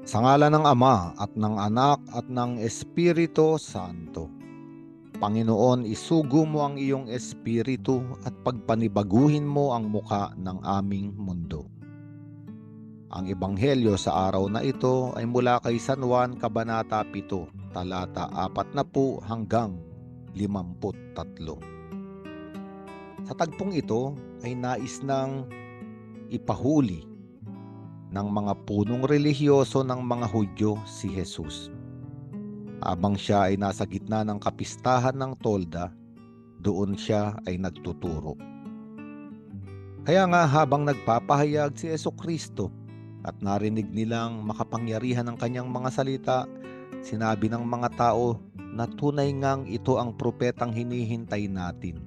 Sa ngalan ng Ama at ng Anak at ng Espiritu Santo. Panginoon, isugo mo ang iyong espiritu at pagpanibaguhin mo ang muka ng aming mundo. Ang ebanghelyo sa araw na ito ay mula kay San Juan Kabanata 7, talata 40 hanggang 53. Sa tagpong ito ay nais nang ipahuli ng mga punong relihiyoso ng mga Hudyo si Jesus. Habang siya ay nasa gitna ng kapistahan ng tolda, doon siya ay nagtuturo. Kaya nga habang nagpapahayag si Jesucristo at narinig nilang makapangyarihan ng kanyang mga salita, sinabi ng mga tao na tunay ngang ito ang propetang hinihintay natin.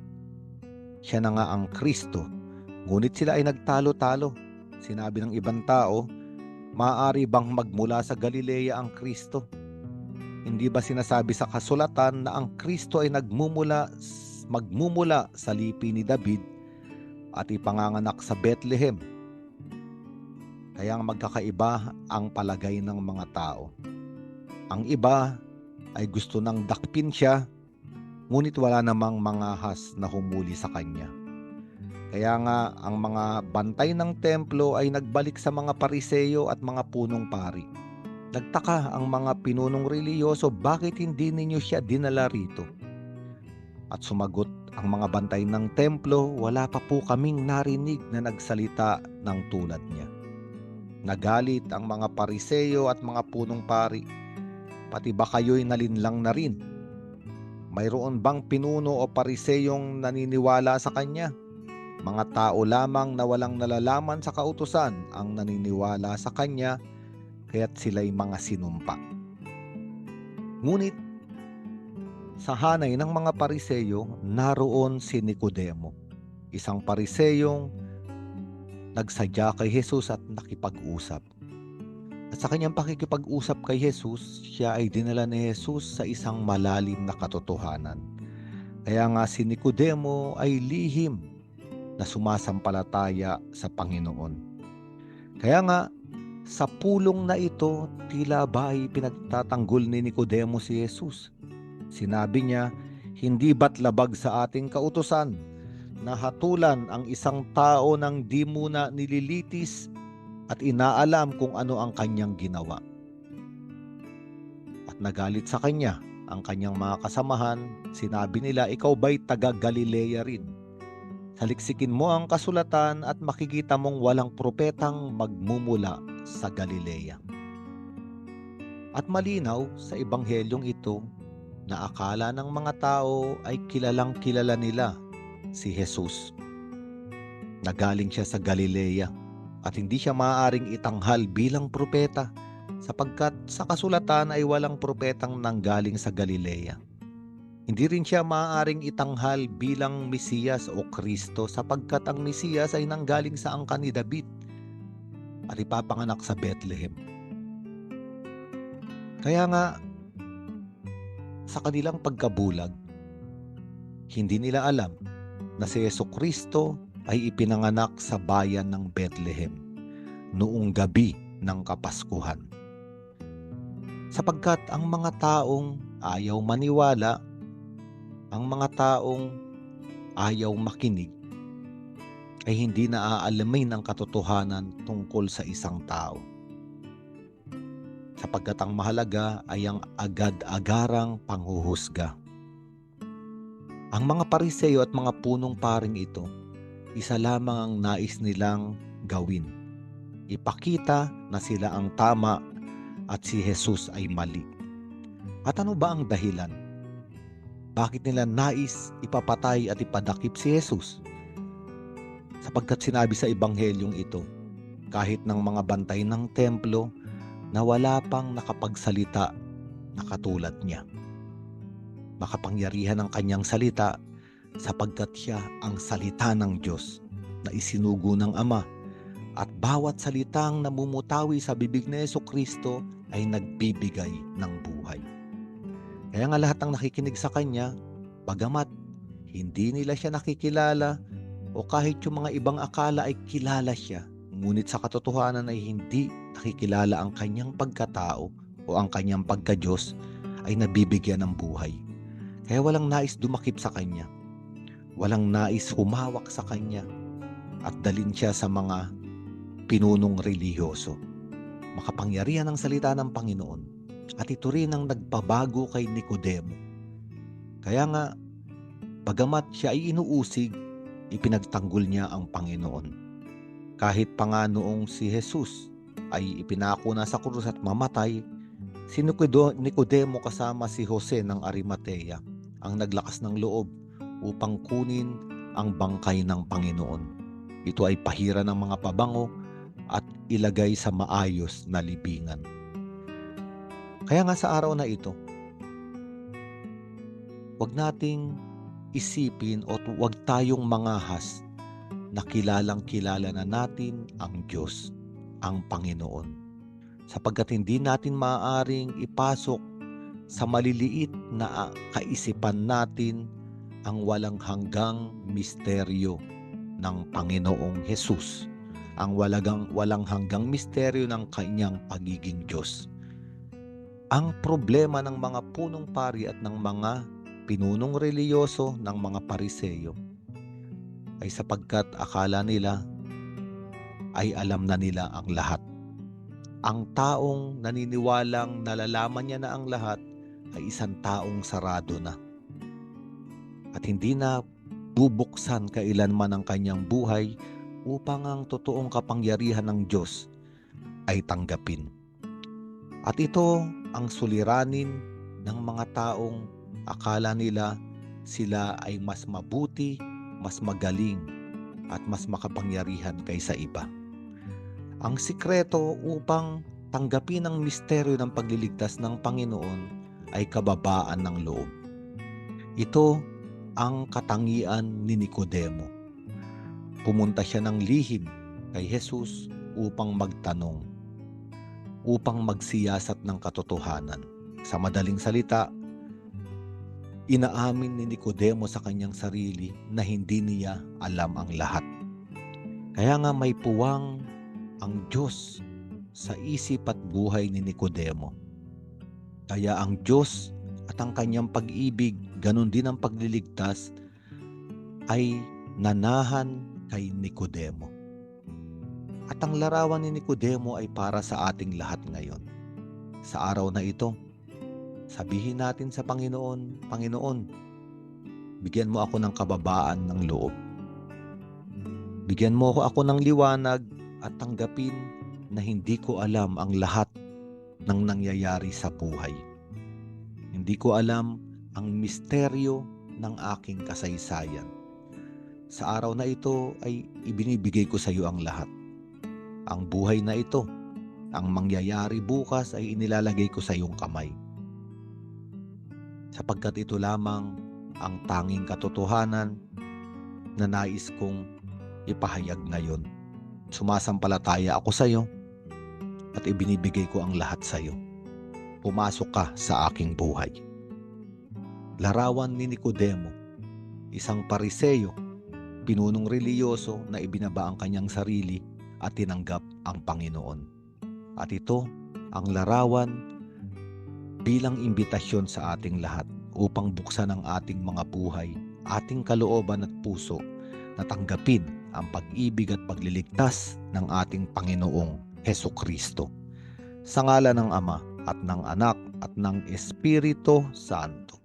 Siya na nga ang Kristo, ngunit sila ay nagtalo-talo. Sinabi ng ibang tao, maaari bang magmula sa Galilea ang Kristo? Hindi ba sinasabi sa kasulatan na ang Kristo ay magmumula sa lipi ni David at ipanganganak sa Bethlehem? Kaya magkakaiba ang palagay ng mga tao. Ang iba ay gusto nang dakpin siya, ngunit wala namang mga has na humuli sa kanya. Kaya nga ang mga bantay ng templo ay nagbalik sa mga pariseyo at mga punong pari. Nagtaka ang mga pinunong relihiyoso, bakit hindi ninyo siya dinala rito? At sumagot ang mga bantay ng templo, wala pa po kaming narinig na nagsalita ng tulad niya. Nagalit ang mga pariseyo at mga punong pari, pati ba kayo'y nalinlang na rin? Mayroon bang pinuno o pariseyong naniniwala sa kanya? Mga tao lamang na walang nalalaman sa kautusan ang naniniwala sa kanya, kaya't sila'y mga sinumpa. Ngunit sa hanay ng mga pariseyo, naroon si Nicodemo, isang pariseyong nagsadya kay Jesus at nakipag-usap. At sa kanyang pakikipag-usap kay Jesus, siya ay dinala ni Jesus sa isang malalim na katotohanan. Kaya nga si Nicodemo ay lihim na sumasampalataya sa Panginoon. Kaya nga, sa pulong na ito, tila ba ay pinagtatanggol ni Nicodemo si Jesus. Sinabi niya, hindi ba't labag sa ating kautusan na hatulan ang isang tao ng di muna nililitis at inaalam kung ano ang kanyang ginawa? At nagalit sa kanya ang kanyang mga kasamahan. Sinabi nila, ikaw ba'y taga Galilea rin? Saliksikin mo ang kasulatan at makikita mong walang propetang magmumula sa Galilea. At malinaw sa ebanghelyong ito na akala ng mga tao ay kilalang kilala nila si Jesus. Nagaling siya sa Galilea at hindi siya maaaring itanghal bilang propeta sapagkat sa kasulatan ay walang propetang nanggaling sa Galilea. Hindi rin siya maaaring itanghal bilang Mesiyas o Kristo sapagkat ang Mesiyas ay nanggaling sa angkan ni David at ipapanganak sa Bethlehem. Kaya nga, sa kanilang pagkabulag, hindi nila alam na si Jesucristo ay ipinanganak sa bayan ng Bethlehem noong gabi ng Kapaskuhan. Sapagkat ang mga taong ayaw maniwala, ang mga taong ayaw makinig, ay hindi naaalamin ang katotohanan tungkol sa isang tao. Sapagkat ang mahalaga ay ang agad-agarang panghuhusga. Ang mga pariseyo at mga punong paring ito, isa lamang ang nais nilang gawin. Ipakita na sila ang tama at si Jesus ay mali. At ano ba ang dahilan? Bakit nila nais ipapatay at ipadakip si Jesus? Sapagkat sinabi sa ebanghelyong ito, kahit ng mga bantay ng templo, na wala pang nakapagsalita na katulad niya. Makapangyarihan ang kanyang salita sapagkat siya ang salita ng Diyos na isinugo ng Ama, at bawat salitang namumutawi sa bibig ni Jesucristo ay nagbibigay ng buhay. Kaya nga lahat ng nakikinig sa kanya, bagamat hindi nila siya nakikilala o kahit yung mga ibang akala ay kilala siya, ngunit sa katotohanan ay hindi nakikilala ang kanyang pagkatao o ang kanyang pagka-Diyos, ay nabibigyan ng buhay. Kaya walang nais dumakip sa kanya, walang nais humawak sa kanya at dalin siya sa mga pinunong relihiyoso. Makapangyarihan ang salita ng Panginoon, at ito rin ang nagpabago kay Nicodemo. Kaya nga, bagamat siya ay inuusig, ipinagtanggol niya ang Panginoon. Kahit pa nga noong si Jesus ay ipinako na sa krus at mamatay, si Nicodemo kasama si Jose ng Arimatea ang naglakas ng loob upang kunin ang bangkay ng Panginoon. Ito ay pahira ng mga pabango at ilagay sa maayos na libingan. Kaya nga sa araw na ito, wag nating isipin o wag tayong mangahas na kilalang-kilala na natin ang Diyos, ang Panginoon. Sapagkat hindi natin maaaring ipasok sa maliliit na kaisipan natin ang walang hanggang misteryo ng Panginoong Hesus, ang walang hanggang misteryo ng kanyang pagiging Diyos. Ang problema ng mga punong pari at ng mga pinunong reliyoso ng mga Pariseyo ay sapagkat akala nila ay alam na nila ang lahat. Ang taong naniniwalang nalalaman niya na ang lahat ay isang taong sarado na at hindi na bubuksan kailanman ang kanyang buhay upang ang totoong kapangyarihan ng Diyos ay tanggapin. At ito ang suliranin ng mga taong akala nila sila ay mas mabuti, mas magaling at mas makapangyarihan kaysa iba. Ang sikreto upang tanggapin ang misteryo ng pagliligtas ng Panginoon ay kababaan ng loob. Ito ang katangian ni Nicodemo. Pumunta siya ng lihim kay Jesus upang magtanong, upang magsiyasat ng katotohanan. Sa madaling salita, inaamin ni Nicodemo sa kanyang sarili na hindi niya alam ang lahat. Kaya nga may puwang ang Diyos sa isip at buhay ni Nicodemo. Kaya ang Diyos at ang kanyang pag-ibig, ganun din ang pagliligtas, ay nanahan kay Nicodemo. At ang larawan ni Nicodemo ay para sa ating lahat ngayon. Sa araw na ito, sabihin natin sa Panginoon, Panginoon, bigyan mo ako ng kababaan ng loob. Bigyan mo ako ng liwanag at tanggapin na hindi ko alam ang lahat ng nangyayari sa buhay. Hindi ko alam ang misteryo ng aking kasaysayan. Sa araw na ito ay ibinibigay ko sa iyo ang lahat. Ang buhay na ito, ang mangyayari bukas ay inilalagay ko sa iyong kamay. Sapagkat ito lamang ang tanging katotohanan na nais kong ipahayag ngayon. Sumasampalataya ako sa iyo at ibinibigay ko ang lahat sa iyo. Pumasok ka sa aking buhay. Larawan ni Nicodemo, isang Pariseyo, pinunong reliyoso na ibinaba ang kanyang sarili at tinanggap ang Panginoon. At ito ang larawan bilang imbitasyon sa ating lahat upang buksan ang ating mga buhay, ating kalooban at puso na tanggapin ang pag-ibig at pagliligtas ng ating Panginoong Hesukristo. Sa ngalan ng Ama at ng Anak at ng Espiritu Santo.